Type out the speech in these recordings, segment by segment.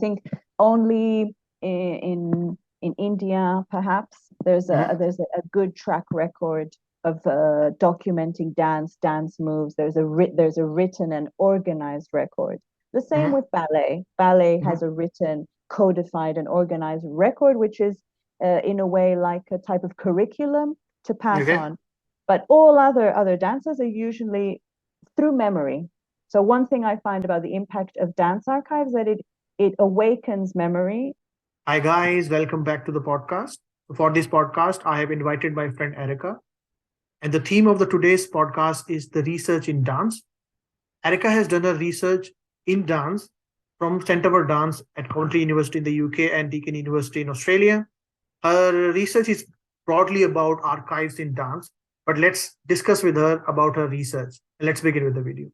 think only in India, perhaps, there's a good track record of documenting dance moves. There's a written and organized record. The same with ballet. Ballet has a written, codified, and organized record, which is in a way like a type of curriculum to pass on. But all other dances are usually through memory. So one thing I find about the impact of dance archives that it awakens memory. Hi guys, welcome back to the podcast. For this podcast, I have invited my friend Erica. And the theme of today's podcast is the research in dance. Erica has done her research in dance from Centre for Dance at Coventry University in the UK and Deakin University in Australia. Her research is broadly about archives in dance, but let's discuss with her about her research. Let's begin with the video.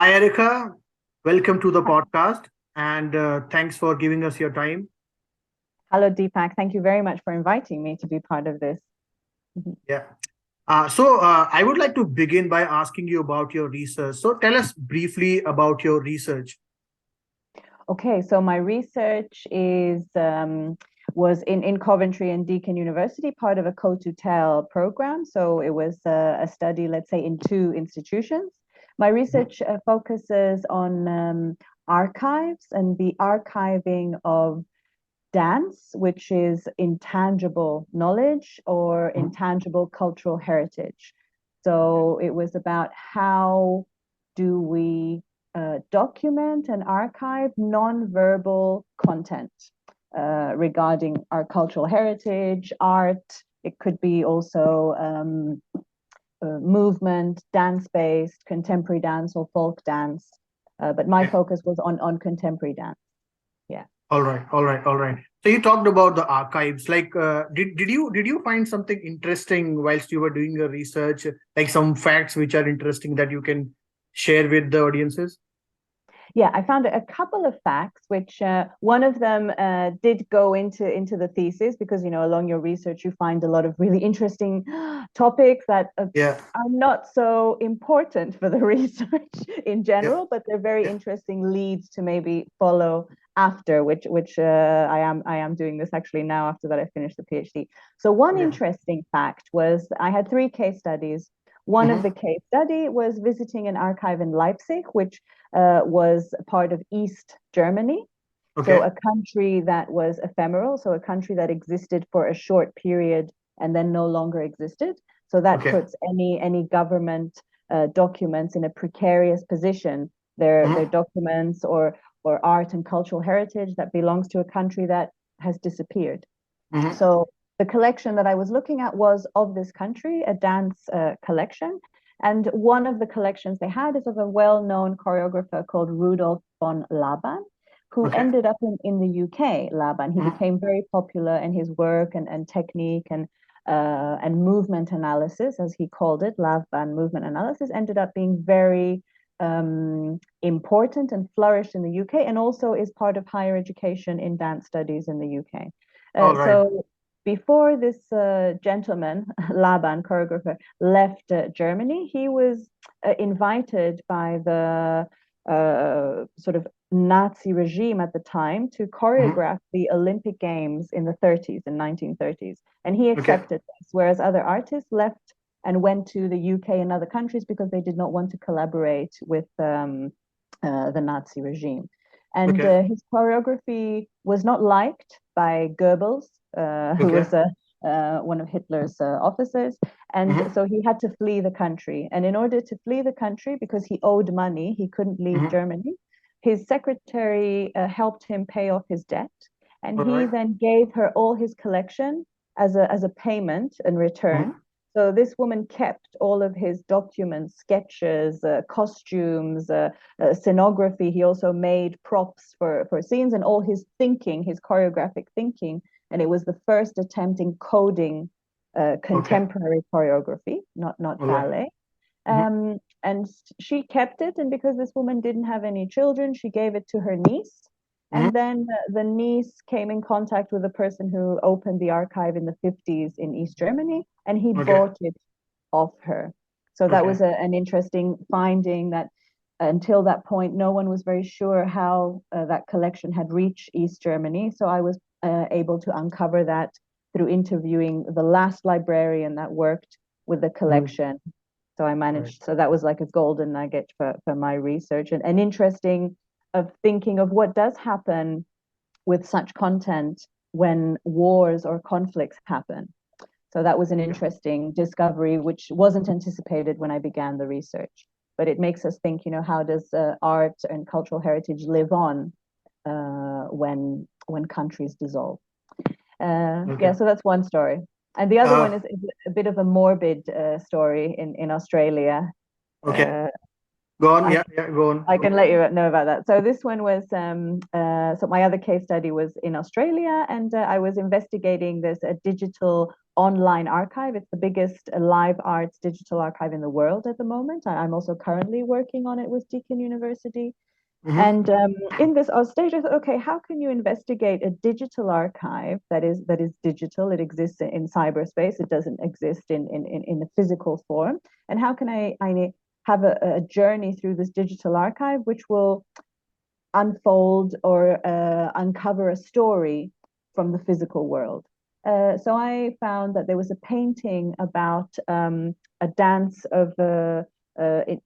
Hi Erica, welcome to the podcast and thanks for giving us your time. Hello Deepak, thank you very much for inviting me to be part of this. Yeah. So I would like to begin by asking you about your research. So tell us briefly about your research. Okay, so my research was in Coventry and Deakin University, part of a cotutelle program. So it was a study, let's say, in two institutions. My research focuses on archives and the archiving of dance, which is intangible knowledge or intangible cultural heritage. So it was about how do we document and archive non-verbal content regarding our cultural heritage, art. It could be also movement, dance-based, contemporary dance or folk dance. But my focus was on contemporary dance. Yeah. All right. So you talked about the archives. Like, did you find something interesting whilst you were doing your research? Like some facts which are interesting that you can share with the audiences? Yeah, I found a couple of facts, which one of them did go into the thesis because, along your research, you find a lot of really interesting topics that are not so important for the research in general, but they're very interesting leads to maybe follow after, which I am doing this actually now after that I finished the PhD. So one interesting fact was I had 3 case studies. One of the case study was visiting an archive in Leipzig, which was part of East Germany. So a country that was ephemeral, so a country that existed for a short period and then no longer existed. So that puts any government documents in a precarious position. Their documents or art and cultural heritage that belongs to a country that has disappeared. So the collection that I was looking at was of this country, a dance collection. And one of the collections they had is of a well-known choreographer called Rudolf von Laban, who ended up in the UK, Laban. He became very popular in his work and technique and movement analysis, as he called it. Laban movement analysis ended up being very important and flourished in the UK, and also is part of higher education in dance studies in the UK. So before this gentleman, Laban, choreographer, left Germany, he was invited by the sort of Nazi regime at the time to choreograph the Olympic Games in the 30s, in 1930s. And he accepted this, whereas other artists left and went to the UK and other countries because they did not want to collaborate with the Nazi regime. And his choreography was not liked by Goebbels, who was one of Hitler's officers. And so he had to flee the country. And in order to flee the country, because he owed money, he couldn't leave Germany, his secretary helped him pay off his debt. And he then gave her all his collection as a payment in return. So this woman kept all of his documents, sketches, costumes, scenography. He also made props for scenes and all his thinking, his choreographic thinking. And it was the first attempt in coding contemporary choreography, not ballet. And she kept it. And because this woman didn't have any children, she gave it to her niece. And then the niece came in contact with a person who opened the archive in the 50s in East Germany, and he bought it off her. So that was an interesting finding, that until that point, no one was very sure how that collection had reached East Germany. So I was able to uncover that through interviewing the last librarian that worked with the collection. So I managed, so that was like a golden nugget for my research, and interesting of thinking of what does happen with such content when wars or conflicts happen. So that was an interesting discovery, which wasn't anticipated when I began the research. But it makes us think, how does art and cultural heritage live on when countries dissolve? Yeah, so that's one story. And the other one is a bit of a morbid story in Australia. Okay. Go on, go on. I can let you know about that. So this one was, so my other case study was in Australia, and I was investigating this digital online archive. It's the biggest live arts digital archive in the world at the moment. I'm also currently working on it with Deakin University. And in this stage, I thought, okay, how can you investigate a digital archive that is digital? It exists in cyberspace. It doesn't exist in a physical form. And how can I have a journey through this digital archive, which will unfold or uncover a story from the physical world? So I found that there was a painting about a dance of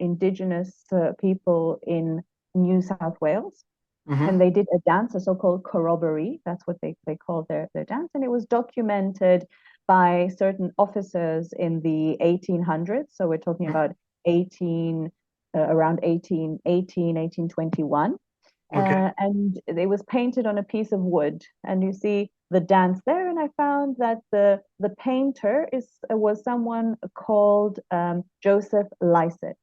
indigenous people in New South Wales. And they did a dance, a so-called corroboree. That's what they called their dance. And it was documented by certain officers in the 1800s. So we're talking about around 1821. And it was painted on a piece of wood. And you see the dance there. And I found that the painter was someone called Joseph Lycett.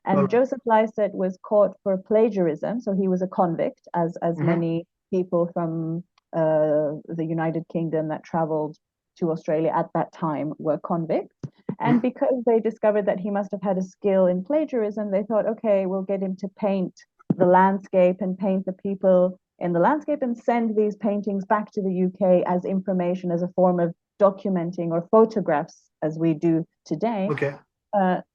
And Joseph Lycett was caught for plagiarism, so he was a convict, as many people from the United Kingdom that traveled to Australia at that time were convicts. And because they discovered that he must have had a skill in plagiarism, they thought, okay, we'll get him to paint the landscape and paint the people in the landscape and send these paintings back to the UK as information, as a form of documenting, or photographs as we do today.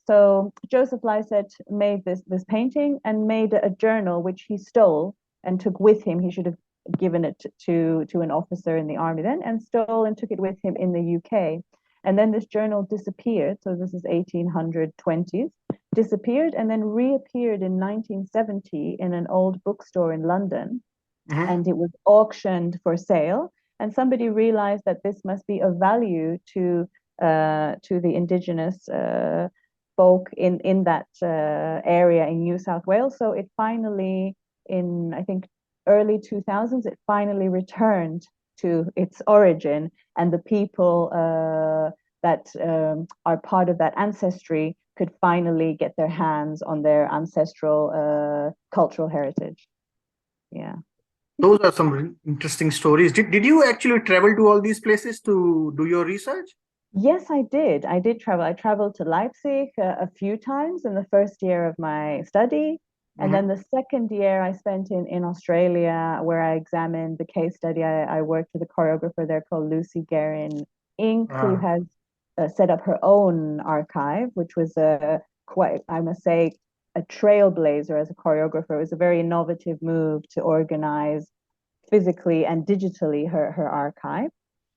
So Joseph Lycett made this painting and made a journal, which he stole and took with him. He should have given it to an officer in the army then, and stole and took it with him in the UK. And then this journal disappeared. So this is 1820s, disappeared and then reappeared in 1970 in an old bookstore in London. And it was auctioned for sale. And somebody realized that this must be of value to the indigenous folk in that area in New South Wales. So it finally, in I think early 2000s, it finally returned to its origin, and the people that are part of that ancestry could finally get their hands on their ancestral cultural heritage. Yeah. Those are some interesting stories. Did you actually travel to all these places to do your research? Yes, I did. I did travel. I traveled to Leipzig a few times in the first year of my study. And then the second year I spent in Australia, where I examined the case study. I worked with a choreographer there called Lucy Guerin Inc., who has set up her own archive, which was quite, I must say, a trailblazer as a choreographer. It was a very innovative move to organize physically and digitally her archive.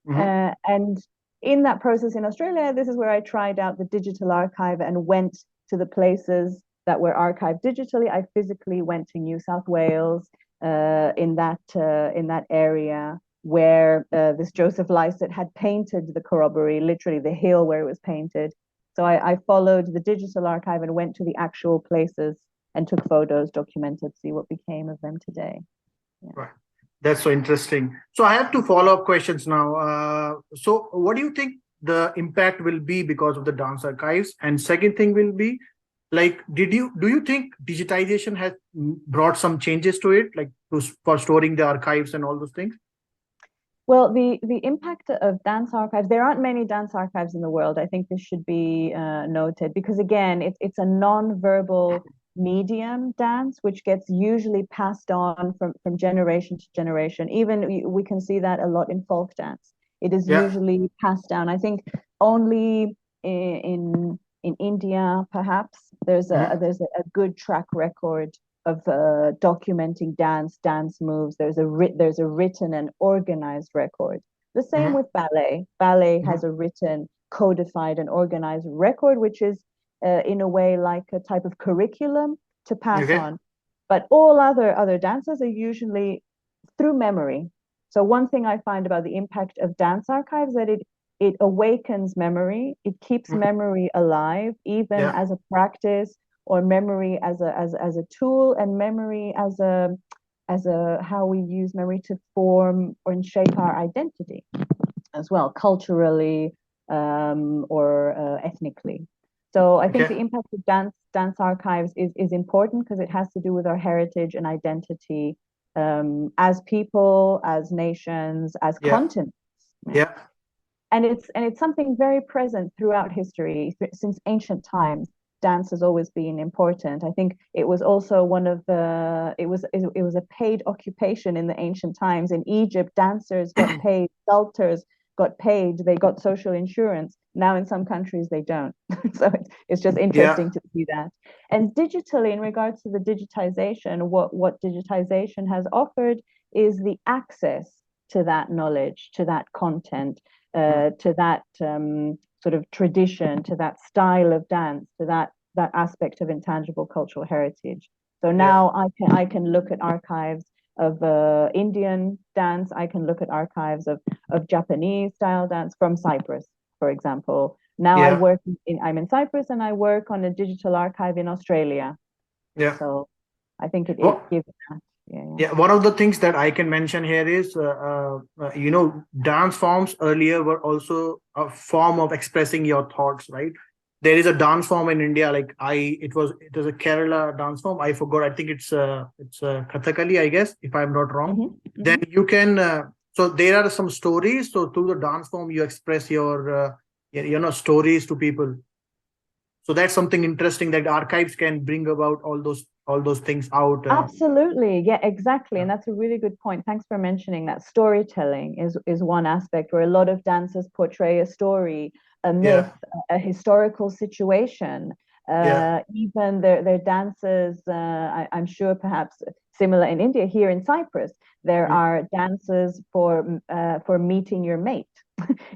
And in that process in Australia, this is where I tried out the digital archive and went to the places that were archived digitally. I physically went to New South Wales, in that area where this Joseph Lycett had painted the corroboree, literally the hill where it was painted. So I followed the digital archive and went to the actual places and took photos, documented, see what became of them today. Yeah. Right. That's so interesting. So I have two follow-up questions now. So what do you think the impact will be because of the dance archives? And second thing will be, like, do you think digitization has brought some changes to it, like for storing the archives and all those things? Well, the impact of dance archives, there aren't many dance archives in the world. I think this should be noted, because again, it's a non-verbal medium, dance, which gets usually passed on from generation to generation. Even we can see that a lot in folk dance. It is usually passed down. I think only in In India, perhaps there's a good track record of documenting dance moves. There's a written and organized record. The same with ballet. Ballet has a written, codified, and organized record, which is in a way like a type of curriculum to pass on. But all other dances are usually through memory. So one thing I find about the impact of dance archives that it awakens memory, it keeps memory alive, even as a practice, or memory as a tool, and memory as a how we use memory to form or shape our identity as well, culturally or ethnically. So I think the impact of dance archives is important because it has to do with our heritage and identity as people, as nations, as continents. Yeah. And it's something very present throughout history. Since ancient times, dance has always been important. I think it was also one of the it was a paid occupation in the ancient times. In Egypt, dancers got paid, sculptors got paid, they got social insurance. Now in some countries they don't. So it's just interesting to see that. And digitally, in regards to the digitization, what digitization has offered is the access to that knowledge, to that content, to that sort of tradition, to that style of dance, to that aspect of intangible cultural heritage. So now I can look at archives of Indian dance. I can look at archives of Japanese style dance from Cyprus, for example. Now I'm in Cyprus and I work on a digital archive in Australia. Yeah. So I think it gives that. Yeah, one of the things that I can mention here is, dance forms earlier were also a form of expressing your thoughts, right? There is a dance form in India, like it was a Kerala dance form. I forgot. I think it's Kathakali, I guess, if I'm not wrong. Then you can. So there are some stories. So through the dance form, you express your stories to people. So that's something interesting that archives can bring about all those things out. Absolutely. Yeah, exactly. And that's a really good point. Thanks for mentioning that. Storytelling is one aspect where a lot of dancers portray a story, a myth, a historical situation. Even their dances, I'm sure perhaps similar in India. Here in Cyprus, there are dances for meeting your mate.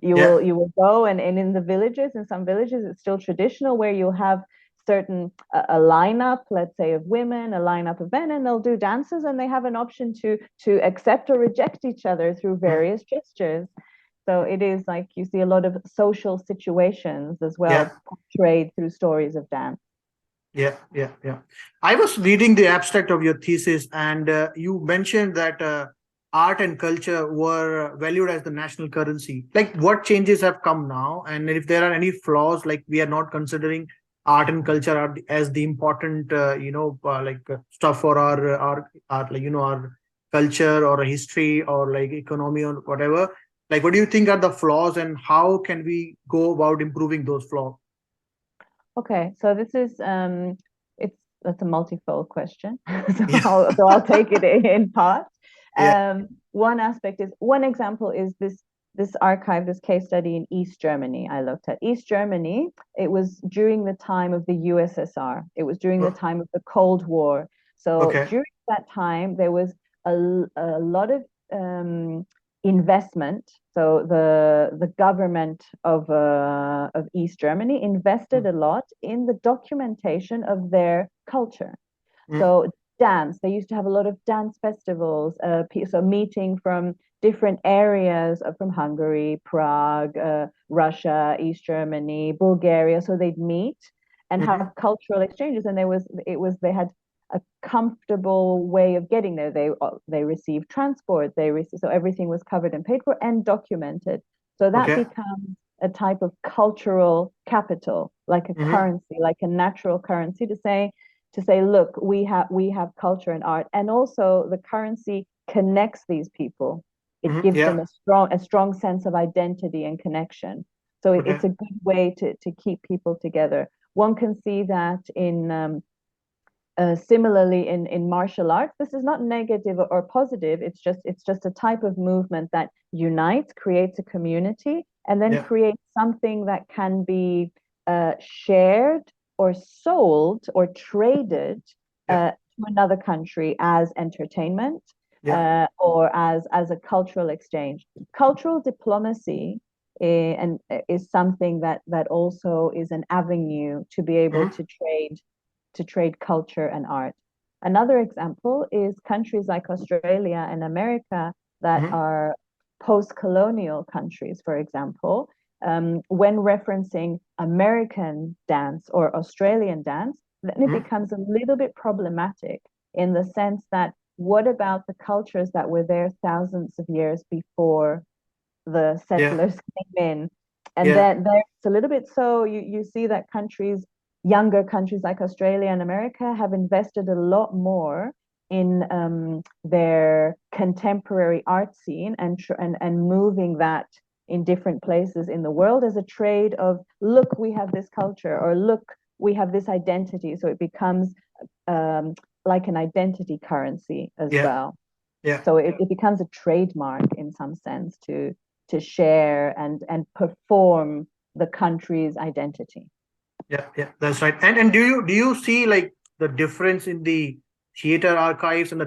You will go and in the villages, in some villages, it's still traditional where you'll have certain a lineup, let's say, of women, a lineup of men, and they'll do dances, and they have an option to accept or reject each other through various gestures. So it is like you see a lot of social situations as well portrayed through stories of dance. Yeah. I was reading the abstract of your thesis, and you mentioned that art and culture were valued as the national currency. Like, what changes have come now, and if there are any flaws, like we are not considering art and culture as the important stuff for our culture or history or like economy or whatever. Like, what do you think are the flaws, and how can we go about improving those flaws? Okay, so this is that's a multifold question. So I'll take it in parts. One example is this archive, this case study in East Germany. I looked at East Germany. It was during the time of the USSR. It was during the time of the Cold War. So during that time, there was a lot of investment. So the government of East Germany invested a lot in the documentation of their culture. So dance, they used to have a lot of dance festivals, so meeting from different areas from Hungary, Prague, Russia, East Germany, Bulgaria. So they'd meet and have cultural exchanges, and they had a comfortable way of getting there. They received transport, so everything was covered and paid for and documented. So that becomes a type of cultural capital, like a currency, like a natural currency to say, look, we have culture and art, and also the currency connects these people. It gives them a strong sense of identity and connection. So it's a good way to keep people together. One can see that in similarly in martial arts. This is not negative or positive. It's just a type of movement that unites, creates a community, and then creates something that can be shared or sold or traded to another country as entertainment or as a cultural exchange. Cultural diplomacy is something that also is an avenue to be able to trade culture and art. Another example is countries like Australia and America that are post-colonial countries, for example. When referencing American dance or Australian dance, then it becomes a little bit problematic in the sense that what about the cultures that were there thousands of years before the settlers came in? And then it's a little bit so you see that younger countries like Australia and America have invested a lot more in their contemporary art scene and moving that in different places in the world as a trade of, look, we have this culture, or look, we have this identity. So it becomes like an identity currency as well. So it becomes a trademark in some sense to share and perform the country's identity. Yeah, that's right. And do you see like the difference in the theater archives and the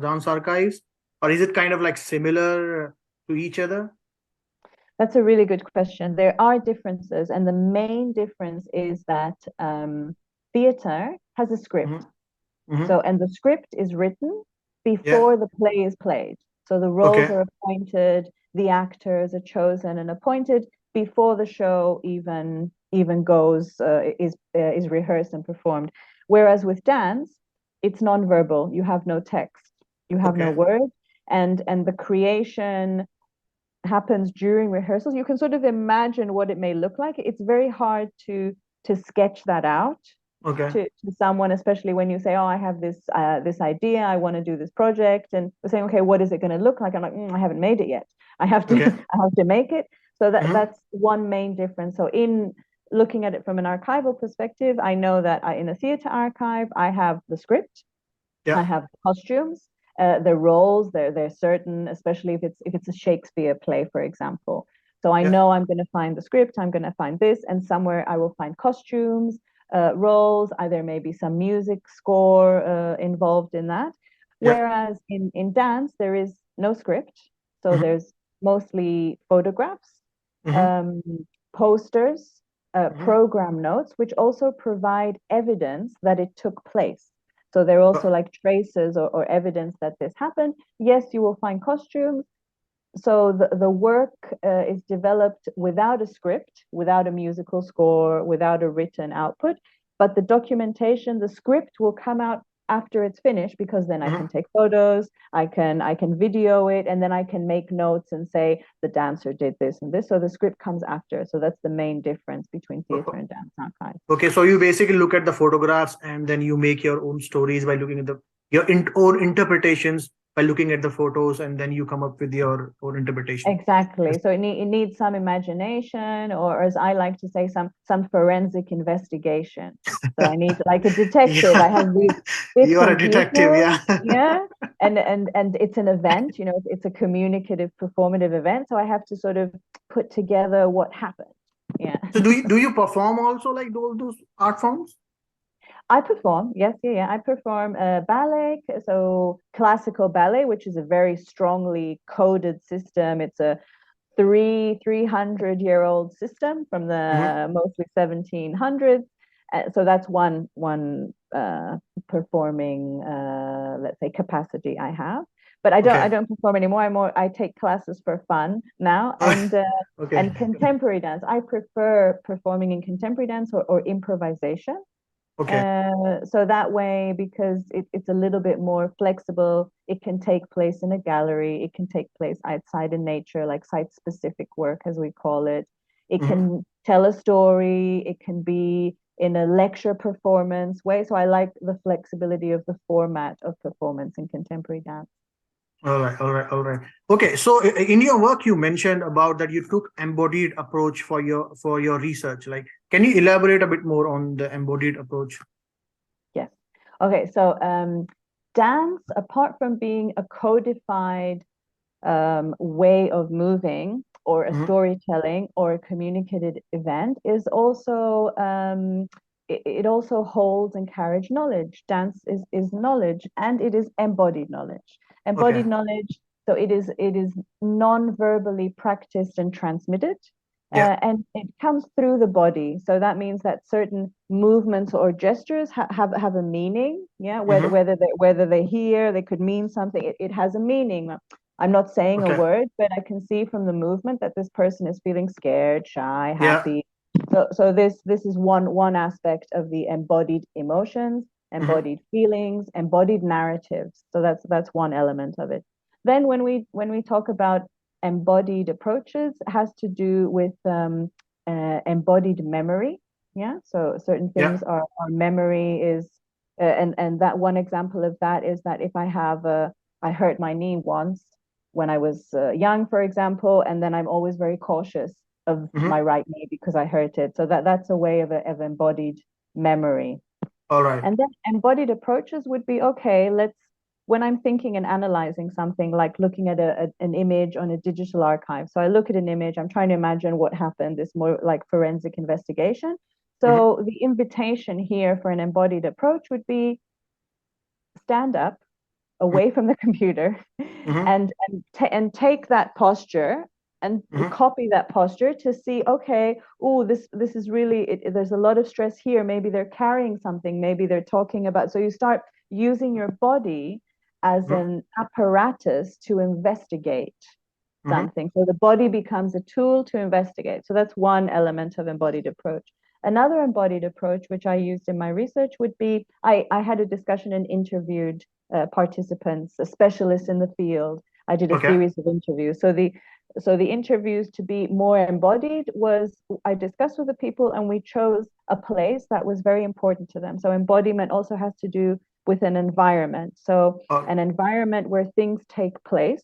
dance archives, or is it kind of like similar to each other? That's a really good question. There are differences, and the main difference is that theater has a script. And the script is written before the play is played. So the roles are appointed, the actors are chosen and appointed before the show even goes is rehearsed and performed. Whereas with dance, it's nonverbal. You have no text, you have no word, and the creation happens during rehearsals. You can sort of imagine what it may look like. It's very hard to sketch that out to someone, especially when you say, oh, I have this idea, I want to do this project, and they're saying, okay, what is it going to look like? I'm like, I haven't made it yet. I have to I have to make it. So that's one main difference. So in looking at it from an archival perspective, I know that in a theater archive, I have the script, I have the costumes, the roles. They're certain, especially if it's a Shakespeare play, for example. So I know I'm going to find the script, I'm going to find this, and somewhere I will find costumes, roles. There may be some music score involved in that. Whereas in dance, there is no script. So there's mostly photographs, posters, program notes, which also provide evidence that it took place. So they're also like traces or evidence that this happened. Yes, you will find costumes. So the work is developed without a script, without a musical score, without a written output. But the documentation, the script will come out after it's finished, because then I can take photos, I can video it, and then I can make notes and say the dancer did this and this. So the script comes after. So that's the main difference between theater and dance archive. Okay, so you basically look at the photographs and then you make your own stories by looking at your own interpretations by looking at the photos, and then you come up with your own interpretation. Exactly. So it needs some imagination, or as I like to say, some forensic investigation. So I need, like a detective. I have these bits You are and a detective, yeah. And it's an event, it's a communicative, performative event. So I have to sort of put together what happened. Yeah. So do you perform also like those art forms? I perform, yes, I perform ballet, so classical ballet, which is a very strongly coded system. It's a 300-year-old system from the mostly 1700s. So that's one performing, let's say, capacity I have. But I don't perform anymore. I take classes for fun now. And contemporary dance. I prefer performing in contemporary dance or improvisation. So that way, because it's a little bit more flexible, it can take place in a gallery, it can take place outside in nature, like site-specific work, as we call it. It can tell a story, it can be in a lecture performance way. So I like the flexibility of the format of performance in contemporary dance. All right. Okay, so in your work, you mentioned about that you took embodied approach for your research. Like, can you elaborate a bit more on the embodied approach? Yes. Okay, so dance, apart from being a codified way of moving, or a storytelling or a communicated event is also it also holds and carries knowledge. Dance is knowledge, and it is embodied knowledge. Embodied knowledge, so it is non-verbally practiced and transmitted. And it comes through the body. So that means that certain movements or gestures have a meaning. Yeah, whether they hear, they could mean something. It has a meaning. I'm not saying a word, but I can see from the movement that this person is feeling scared, shy, happy. So this is one aspect of the embodied emotions, embodied feelings, embodied narratives. So that's one element of it. Then when we talk about embodied approaches, has to do with embodied memory. Yeah, so certain things are memory is, and that one example of that is that if I hurt my knee once when I was young, for example, and then I'm always very cautious of my right knee because I hurt it. So that's a way of embodied memory. All right. And then embodied approaches would be, okay, when I'm thinking and analyzing something, like looking at an image on a digital archive. So I look at an image, I'm trying to imagine what happened. It's more like forensic investigation. So the invitation here for an embodied approach would be stand up away from the computer and take that posture and copy that posture to see, okay, oh, this is really, there's a lot of stress here. Maybe they're carrying something. Maybe they're talking about. So you start using your body as an apparatus to investigate something. So the body becomes a tool to investigate. So that's one element of embodied approach. Another embodied approach, which I used in my research, would be I had a discussion and interviewed participants, a specialist in the field. I did a series of interviews. So the interviews, to be more embodied, was I discussed with the people and we chose a place that was very important to them. So embodiment also has to do with an environment. So an environment where things take place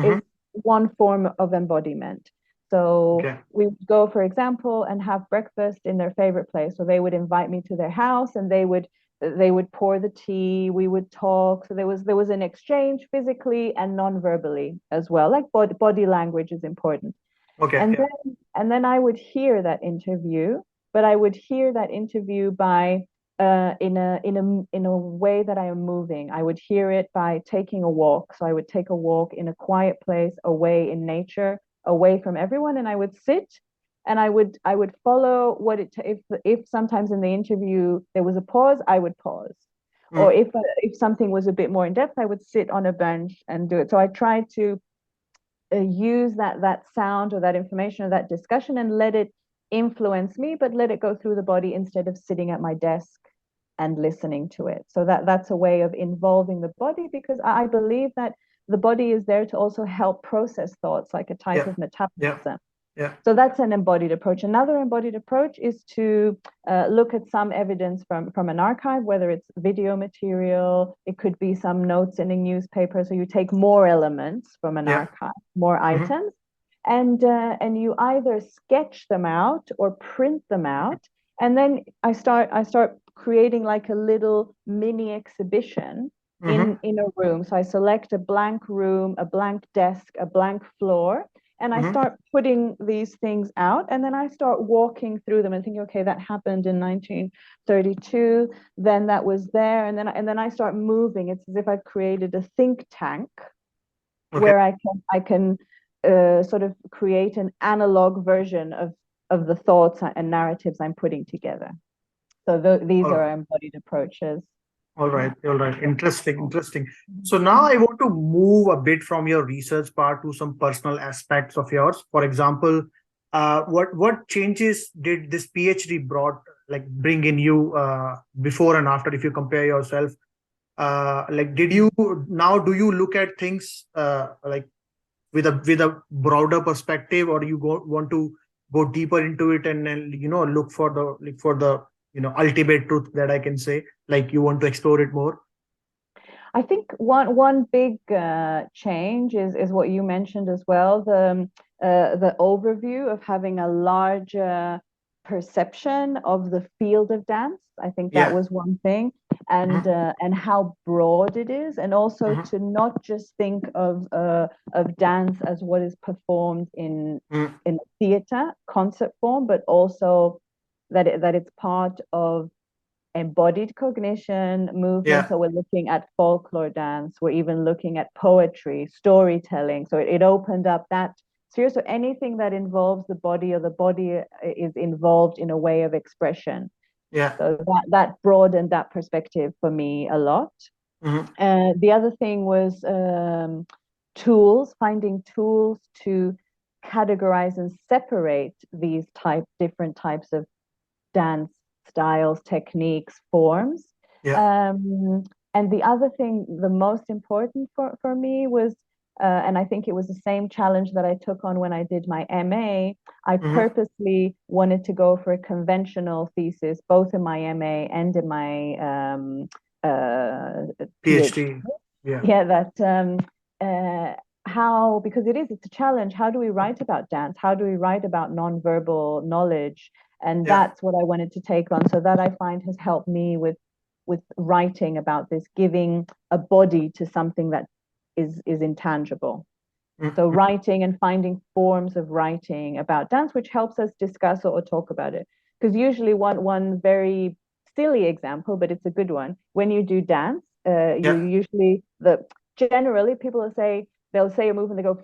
is one form of embodiment. So we would go, for example, and have breakfast in their favorite place. So they would invite me to their house and they would pour the tea, we would talk. So there was an exchange physically and non-verbally as well. Like body language is important. And then I would hear that interview, but I would hear that interview by in a way that I am moving. I would hear it by taking a walk. So I would take a walk in a quiet place, away in nature, away from everyone, and I would sit and I would follow what if sometimes in the interview there was a pause, I would pause. Or if something was a bit more in depth, I would sit on a bench and do it. So I tried to use that sound or that information or that discussion and let it influence me, but let it go through the body instead of sitting at my desk and listening to it. So that's a way of involving the body, because I believe that the body is there to also help process thoughts, like a type of metabolism. So that's an embodied approach. Another embodied approach is to look at some evidence from an archive, whether it's video material, it could be some notes in a newspaper. So you take more elements from an archive, more items, and you either sketch them out or print them out. And then I start creating like a little mini exhibition in a room. So I select a blank room, a blank desk, a blank floor, and I start putting these things out, and then I start walking through them and thinking, okay, that happened in 1932, then that was there, and then I start moving. It's as if I've created a think tank where I can sort of create an analog version of the thoughts and narratives I'm putting together. So these are embodied approaches. All right. Interesting. So now I want to move a bit from your research part to some personal aspects of yours. For example, what changes did this PhD bring in you before and after, if you compare yourself? Do you look at things like with a broader perspective, or you want to go deeper into it and then look for the ultimate truth, that I can say, like you want to explore it more? I think one big change is what you mentioned as well, the overview of having a large perception of the field of dance. I think that was one thing, and how broad it is, and also to not just think of dance as what is performed in theater concert form, but also that it's part of embodied cognition movement. So we're looking at folklore dance, we're even looking at poetry, storytelling. So it opened up that sphere. So anything that involves the body, or the body is involved in a way of expression. So that broadened that perspective for me a lot. The other thing was tools, finding tools to categorize and separate these different types of dance styles, techniques, forms. And the other thing, the most important for me was, and I think it was the same challenge that I took on when I did my MA, I purposely wanted to go for a conventional thesis, both in my MA and in my PhD. Because it's a challenge. How do we write about dance? How do we write about nonverbal knowledge? And that's what I wanted to take on. So that I find has helped me with writing about this, giving a body to something that is intangible. So writing and finding forms of writing about dance, which helps us discuss or talk about it. Because usually one very silly example, but it's a good one. When you do dance, you usually generally people they'll say a move and they go,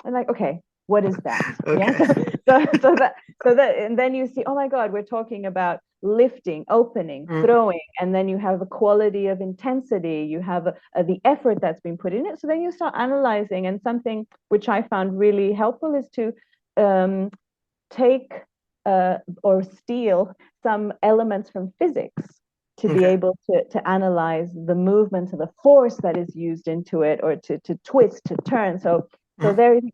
and like, okay, what is that? So that, and then you see, oh my God, we're talking about lifting, opening, throwing, and then you have a quality of intensity, you have the effort that's been put in it. So then you start analyzing, and something which I found really helpful is to take or steal some elements from physics to be able to analyze the movement and the force that is used into it, or to twist, to turn. So there is,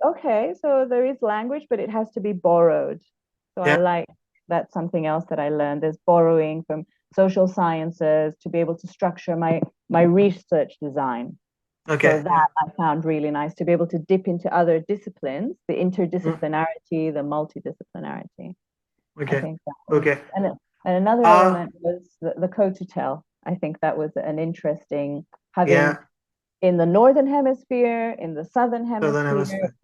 so there is language, but it has to be borrowed. So I like, that's something else that I learned. There's borrowing from social sciences to be able to structure my research design. So that I found really nice, to be able to dip into other disciplines, the interdisciplinarity, the multidisciplinarity. I think that was, and another element was the cotutelle. I think that was an interesting, having in the Northern Hemisphere, in the Southern Hemisphere,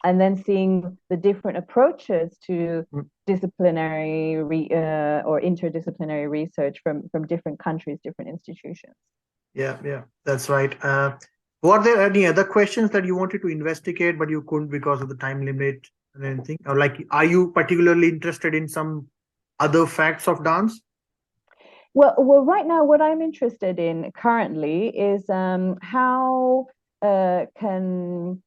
and then seeing the different approaches to disciplinary or interdisciplinary research from different countries, different institutions. That's right. Were there any other questions that you wanted to investigate, but you couldn't because of the time limit and anything? Or like, are you particularly interested in some other facts of dance? Well, right now, what I'm interested in currently is how I'm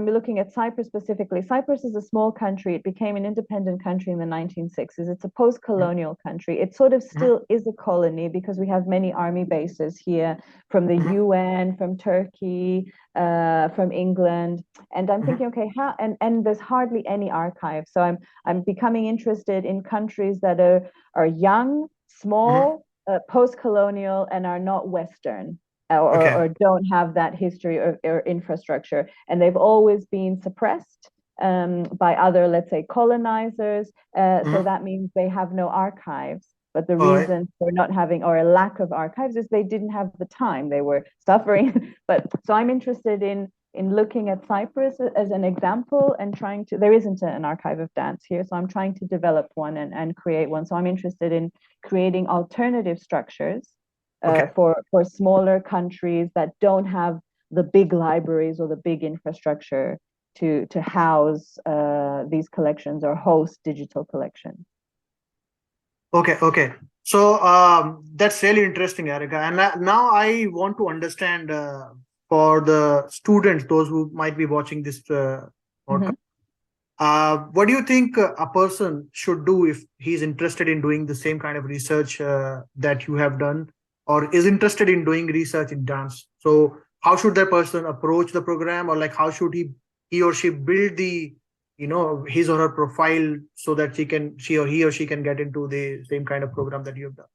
looking at Cyprus specifically. Cyprus is a small country. It became an independent country in the 1960s. It's a post-colonial country. It sort of still is a colony because we have many army bases here from the UN, from Turkey, from England. And I'm thinking, okay, how? And there's hardly any archive. So I'm becoming interested in countries that are young, small, post-colonial, and are not Western. Or don't have that history or infrastructure, and they've always been suppressed by other, let's say, colonizers. So that means they have no archives. But the reason for not having, or a lack of archives, is they didn't have the time. They were suffering. But so I'm interested in looking at Cyprus as an example and trying to. There isn't an archive of dance here, so I'm trying to develop one and create one. So I'm interested in creating alternative structures. For smaller countries that don't have the big libraries or the big infrastructure to house these collections or host digital collections. So that's really interesting, Erica. And now I want to understand for the students, those who might be watching this podcast, what do you think a person should do if he's interested in doing the same kind of research that you have done, or is interested in doing research in dance? So how should that person approach the program, or like how should he or she build the his or her profile so that he or she can get into the same kind of program that you have done?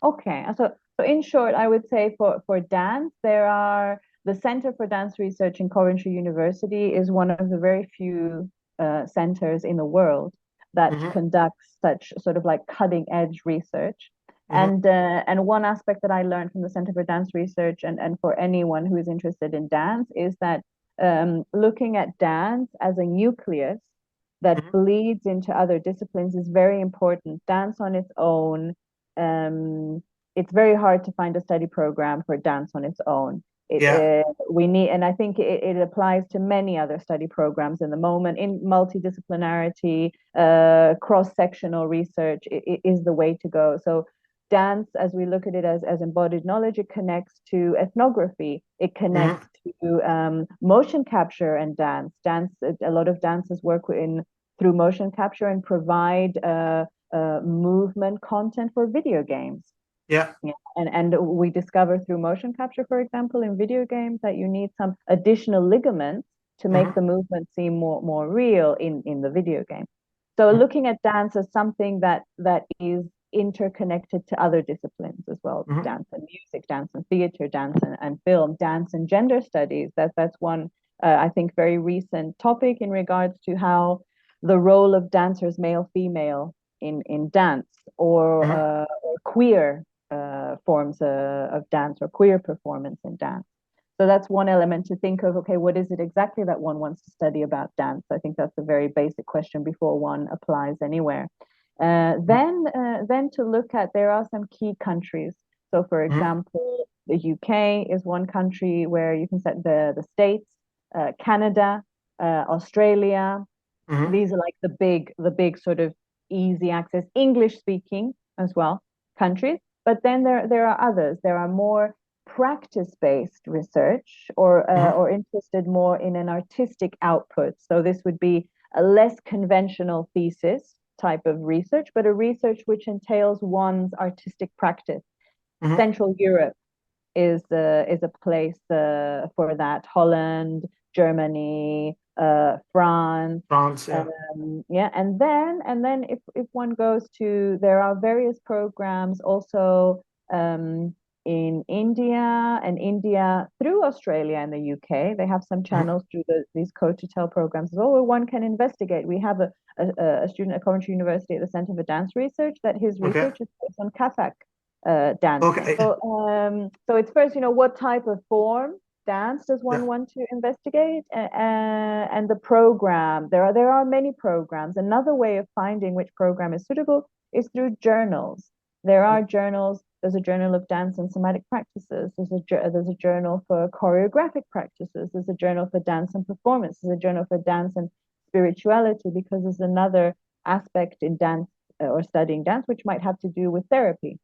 Okay, so in short, I would say for dance, there are the Center for Dance Research in Coventry University is one of the very few centers in the world that Mm-hmm. conducts such sort of like cutting edge research. Mm-hmm. And one aspect that I learned from the Center for Dance Research, and for anyone who is interested in dance, is that looking at dance as a nucleus that Mm-hmm. bleeds into other disciplines is very important. Dance on its own, it's very hard to find a study program for dance on its own. We need, and I think it applies to many other study programs in the moment. In multidisciplinarity, cross-sectional research is the way to go. So dance, as we look at it as embodied knowledge, it connects to ethnography. It connects to motion capture and dance. A lot of dancers work through motion capture and provide movement content for video games. Yeah. And we discover through motion capture, for example, in video games, that you need some additional ligaments to make the movement seem more real in the video game. So looking at dance as something that is interconnected to other disciplines as well, dance and music, dance and theater, dance and film, dance and gender studies. That's one, I think, very recent topic in regards to how the role of dancers, male, female, in dance, or queer forms of dance, or queer performance in dance. So that's one element to think of. Okay, what is it exactly that one wants to study about dance? I think that's a very basic question before one applies anywhere. Then to look at, there are some key countries. So for example, the UK is one country where you can set the States, Canada, Australia. These are like the big sort of easy access, English speaking as well countries. But then there are others. There are more practice-based research, or interested more in an artistic output. So this would be a less conventional thesis type of research, but a research which entails one's artistic practice. Central Europe is a place for that. Holland, Germany, France, yeah. And then if one goes to, there are various programs also in India through Australia and the UK. They have some channels through these cotutelle programs as well, where one can investigate. We have a student at Coventry University at the Center for Dance Research that his research is based on Kathak dance. So it's first, what type of form dance does one want to investigate, and the program. There are many programs. Another way of finding which program is suitable is through journals. There are journals. There's a journal of dance and somatic practices. There's a journal for choreographic practices. There's a journal for dance and performance. There's a journal for dance and spirituality, because there's another aspect in dance, or studying dance, which might have to do with therapy.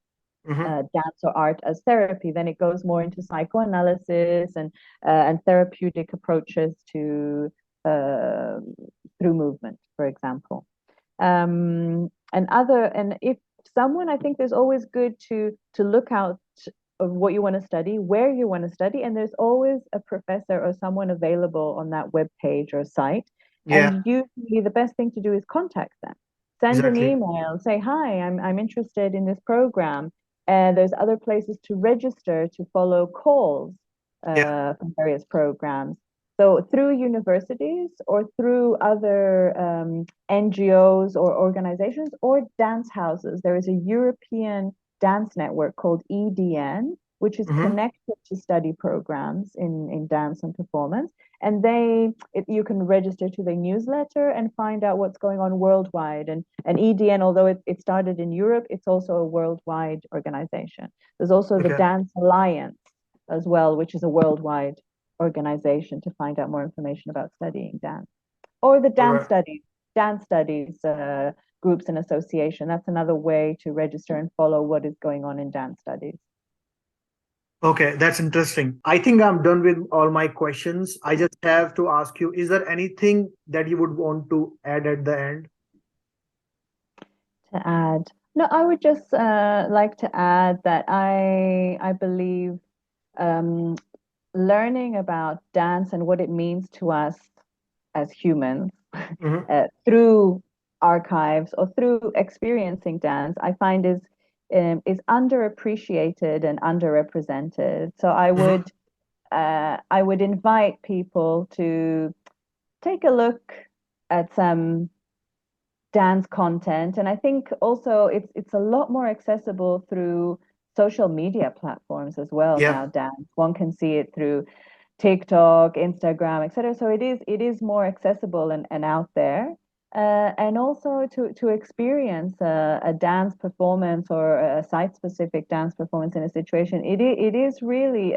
Dance or art as therapy. Then it goes more into psychoanalysis and therapeutic approaches to through movement, for example. And if someone, I think there's always good to look out of what you want to study, where you want to study, and there's always a professor or someone available on that web page or site. And usually the best thing to do is contact them. Send an email, say, hi, I'm interested in this program. And there's other places to register to follow calls from various programs. So through universities or through other NGOs or organizations or dance houses, there is a European dance network called EDN, which is connected to study programs in dance and performance. And you can register to their newsletter and find out what's going on worldwide. And EDN, although it started in Europe, it's also a worldwide organization. There's also the Dance Alliance as well, which is a worldwide organization to find out more information about studying dance. Or the dance studies groups and association. That's another way to register and follow what is going on in dance studies. Okay, that's interesting. I think I'm done with all my questions. I just have to ask you, is there anything that you would want to add at the end? To add? No, I would just like to add that I believe learning about dance and what it means to us as humans through archives or through experiencing dance, I find is underappreciated and underrepresented. So I would invite people to take a look at some dance content. And I think also it's a lot more accessible through social media platforms as well now, dance. One can see it through TikTok, Instagram, etc. So it is more accessible and out there. And also to experience a dance performance or a site-specific dance performance in a situation, it is really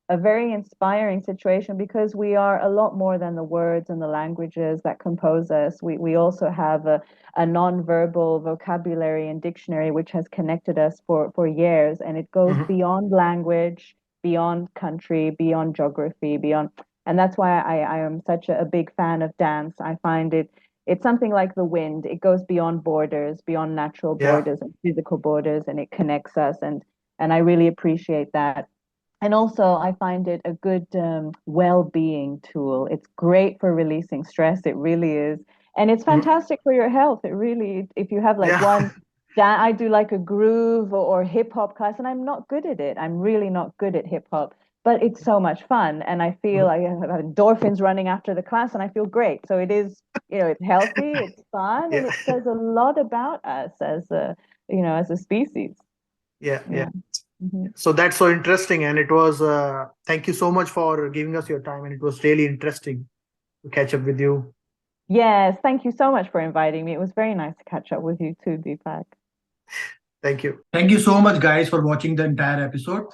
a very inspiring situation, because we are a lot more than the words and the languages that compose us. We also have a non-verbal vocabulary and dictionary which has connected us for years, and it goes beyond language, beyond country, beyond geography, beyond, and that's why I am such a big fan of dance. I find it's something like the wind. It goes beyond borders, beyond natural borders and physical borders, and it connects us, and I really appreciate that. And also, I find it a good well-being tool. It's great for releasing stress. It really is. And it's fantastic for your health. It really, if you have like I do like a groove or hip hop class, and I'm not good at it. I'm really not good at hip hop, but it's so much fun. And I feel I have endorphins running after the class, and I feel great. So it is, it's healthy, it's fun, and it says a lot about us as as a species. So that's so interesting, and it was thank you so much for giving us your time, and it was really interesting to catch up with you. Yes, thank you so much for inviting me. It was very nice to catch up with you too, Deepak. Thank you. Thank you so much, guys, for watching the entire episode.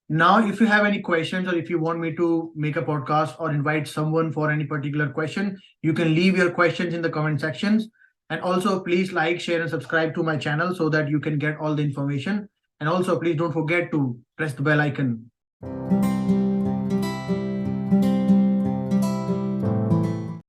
Now, if you have any questions, or if you want me to make a podcast or invite someone for any particular question, you can leave your questions in the comment sections. And also, please like, share, and subscribe to my channel so that you can get all the information. And also, please don't forget to press the bell icon.